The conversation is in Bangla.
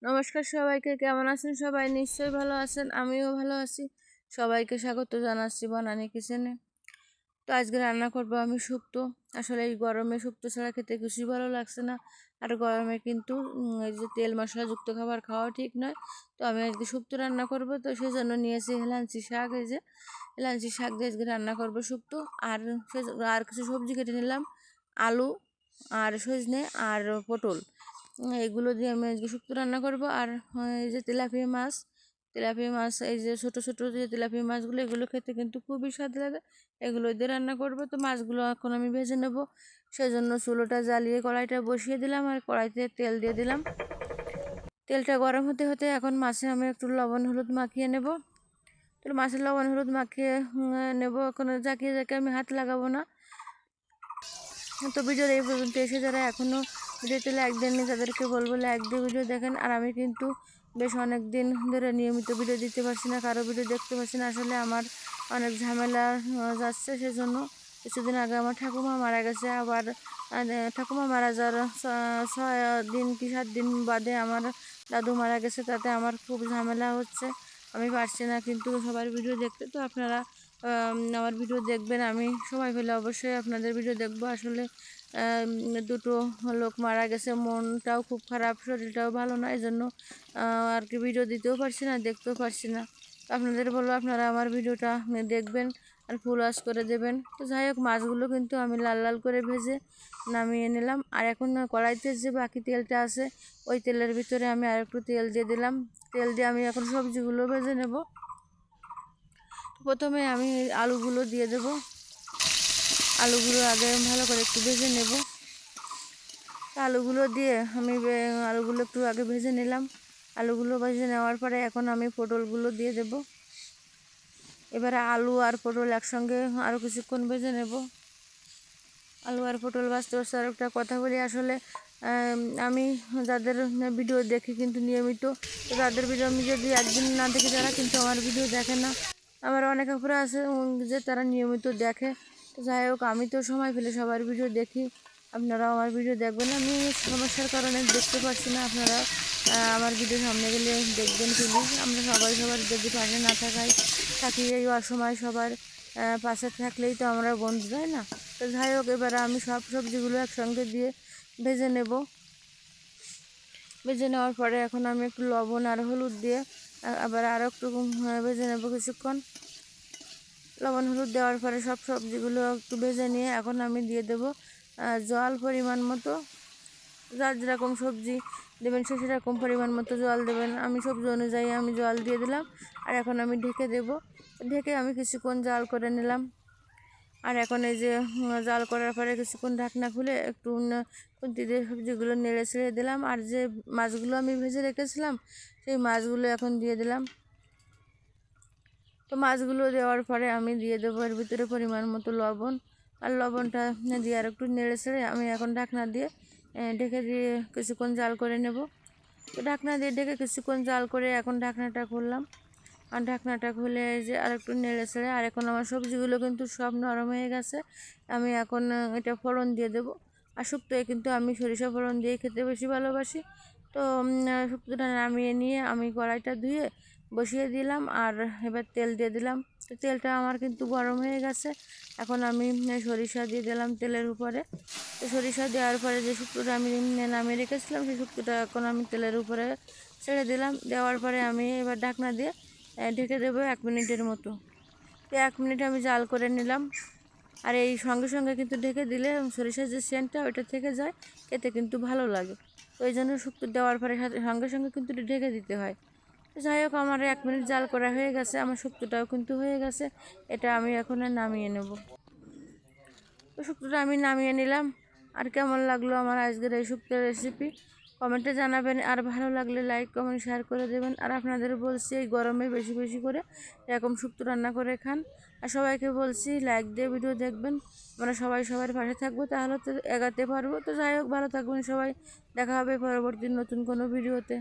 নমস্কার সবাইকে, কেমন আছেন সবাই? নিশ্চয়ই ভালো আছেন, আমিও ভালো আছি। সবাইকে স্বাগত জানাচ্ছি বনানী কিচেনে। তো আজকে রান্না করবো আমি শুক্তো। আসলে এই গরমে শুক্তো ছাড়া খেতে কিছুই ভালো লাগছে না। আর গরমে কিন্তু এই যে তেল মশলাযুক্ত খাবার খাওয়া ঠিক নয়। তো আমি আজকে শুক্তো রান্না করব, তো সেই জন্য নিয়েছি হেলাঞ্চি শাক। এই যে হেলাঞ্চি শাক দিয়ে আজকে রান্না করবো শুক্তো। আর আর কিছু সবজি কেটে নিলাম, আলু আর সজনে আর পটল। এগুলো দিয়ে আমি আজকে শুক্তো রান্না করব। আর এই যে তেলাপিয়া মাছ এই যে ছোট ছোট যে তেলাপিয়া মাছগুলো, এগুলো খেতে কিন্তু খুবই স্বাদ লাগে। এগুলো দিয়ে রান্না করব। তো মাছগুলো এখন আমি ভেজে নেব। সেজন্য চুলোটা জ্বালিয়ে কড়াইটা বসিয়ে দিলাম আর কড়াইতে তেল দিয়ে দিলাম। তেলটা গরম হতে হতে এখন মাছে আমি একটু লবণ হলুদ মাখিয়ে নেব। তো মাছের লবণ হলুদ মাখিয়ে নেব। এখন জাকিয়ে জাকিয়ে আমি হাত লাগাবো না। তো ভিডিওর এই পর্যন্ত এসে যারা এখনও ভিডিওতে লাইক দেননি তাদেরকে বলবো লাইক দিয়ে ভিডিও দেখেন। আর আমি কিন্তু বেশ অনেক দিন ধরে নিয়মিত ভিডিও দিতে পারছি না, কারো ভিডিও দেখতে পারছি না। আসলে আমার অনেক ঝামেলা যাচ্ছে, সেজন্য কিছুদিন আগে আমার ঠাকুমা মারা গেছে। আবার ঠাকুমা মারা যাওয়ার 6 দিন কি 7 দিন বাদে আমার দাদু মারা গেছে। তাতে আমার খুব ঝামেলা হচ্ছে, আমি পারছি না কিন্তু সবার ভিডিও দেখতে। তো আপনারা আমার ভিডিও দেখবেন, আমি সময় পেলে অবশ্যই আপনাদের ভিডিও দেখবো। আসলে দুটো লোক মারা গেছে, মনটাও খুব খারাপ, শরীরটাও ভালো না, এই জন্য আর কি ভিডিও দিতেও পারছি না, দেখতেও পারছি না। তো আপনাদের বলবো আপনারা আমার ভিডিওটা দেখবেন আর ফুল ওয়াচ করে দেবেন। তো যাই হোক, মাছগুলো কিন্তু আমি লাল লাল করে ভেজে নামিয়ে নিলাম। আর এখন কড়াইতে যে বাকি তেলটা আছে, ওই তেলের ভিতরে আমি আর একটু তেল দিয়ে দিলাম। তেল দিয়ে আমি এখন সবজিগুলো ভেজে নেব। প্রথমে আমি আলুগুলো দিয়ে দেব। আলুগুলো আগে ভালো করে একটু ভেজে নেব। আলুগুলো দিয়ে আমি আলুগুলো একটু আগে ভেজে নিলাম। আলুগুলো ভেজে নেওয়ার পরে এখন আমি পটলগুলো দিয়ে দেব। এবারে আলু আর পটল একসঙ্গে আরও কিছুক্ষণ ভেজে নেব। আলু আর পটল ভাজতে ভাজতে আর একটা কথা বলি। আসলে আমি যাদের ভিডিও দেখি কিন্তু নিয়মিত, তো তাদের ভিডিও আমি যদি একদিন না দেখি তারা কিন্তু আমার ভিডিও দেখে না। আমার অনেক আপুরা আছে যে তারা নিয়মিত দেখে। তো যাই হোক, আমি তো সময় পেলে সবার ভিডিও দেখি, আপনারাও আমার ভিডিও দেখবেন। আমি সমস্যার কারণে দেখতে পাচ্ছি না, আপনারা আমার ভিডিও সামনে গেলে দেখবেন প্লিজ। আমরা সবাই সবার যদি পাশে না থাকি এই অসময় সবার পাশে থাকলেই তো আমরা বন্ধু, তাই না? তো যাই হোক, এবারে আমি সব সবজিগুলো একসঙ্গে দিয়ে ভেজে নেব। ভেজে নেওয়ার পরে এখন আমি একটু লবণ আর হলুদ দিয়ে আবার আরও একটু ভেজে নেব কিছুক্ষণ। লবণ হলুদ দেওয়ার পরে সব সবজিগুলো একটু ভেজে নিয়ে এখন আমি দিয়ে দেব জল পরিমাণ মতো। যার যেরকম সবজি দেবেন সে সেরকম পরিমাণ মতো জল দেবেন। আমি সবজি অনুযায়ী আমি জল দিয়ে দিলাম। আর এখন আমি ঢেকে দেব। ঢেকে আমি কিছুক্ষণ জাল করে নিলাম। আর এখন এই যে জাল করার পরে কিছুক্ষণ ঢাকনা খুলে একটু খুন্তি দিয়ে সবজিগুলো নেড়ে ছেড়ে দিলাম। আর যে মাছগুলো আমি ভেজে রেখেছিলাম সেই মাছগুলো এখন দিয়ে দিলাম। তো মাছগুলো দেওয়ার পরে আমি দিয়ে দেবো এর ভিতরে পরিমাণ মতো লবণ। আর লবণটা দিয়ে আর একটু নেড়ে ছেড়ে আমি এখন ঢাকনা দিয়ে ঢেকে দিয়ে কিছুক্ষণ জাল করে নেব। তো ঢাকনা দিয়ে ঢেকে কিছুক্ষণ জাল করে এখন ঢাকনাটা খুললাম। আর ঢাকনাটা খুলে যে আর একটু নেড়ে ছেড়ে, আর এখন আমার সবজিগুলো কিন্তু সব নরম হয়ে গেছে। আমি এখন এটা ফোড়ন দিয়ে দেবো। আর শুক্তোয় কিন্তু আমি সরিষা ফোড়ন দিয়ে খেতে বেশি ভালোবাসি। তো শুক্তোটা নামিয়ে নিয়ে আমি কড়াইটা ধুয়ে বসিয়ে দিলাম। আর এবার তেল দিয়ে দিলাম। তো তেলটা আমার কিন্তু গরম হয়ে গেছে। এখন আমি সরিষা দিয়ে দিলাম তেলের উপরে। তো সরিষা দেওয়ার পরে যে শুক্তোটা আমি নামিয়ে রেখেছিলাম সেই শুক্তোটা এখন আমি তেলের উপরে ছেড়ে দিলাম। দেওয়ার পরে আমি এবার ঢাকনা দিয়ে ঢেকে দেবো 1 মিনিটের মতো। তো 1 মিনিট আমি জাল করে নিলাম। আর এই সঙ্গে সঙ্গে কিন্তু ঢেকে দিলে সরিষার যে সেন্টটা ওইটা থেকে যায়, খেতে কিন্তু ভালো লাগে। তো এই জন্য শুক্তো দেওয়ার পরে সঙ্গে সঙ্গে কিন্তু ঢেকে দিতে হয়। তো যাই হোক, আমার 1 মিনিট জাল করা হয়ে গেছে, আমার শুক্তোটাও কিন্তু হয়ে গেছে। এটা আমি এখন নামিয়ে নেব। তো শুক্তোটা আমি নামিয়ে নিলাম। আর কেমন লাগলো আমার আজকের এই শুক্তোর রেসিপি কমেন্টে জানাবেন। আর ভালো লাগলে লাইক কমেন্ট শেয়ার করে দেবেন। আর আপনাদের বলছি এই গরমে বেশি বেশি করে এরকম শুক্তো রান্না করে খান। আর সবাইকে বলছি লাইক দিয়ে ভিডিও দেখবেন। আমরা সবাই সবার পাশে থাকবো, তাহলে তো এগাতে পারবো। তো যাই হোক, ভালো থাকবেন সবাই। দেখা হবে পরবর্তী নতুন কোনো ভিডিওতে।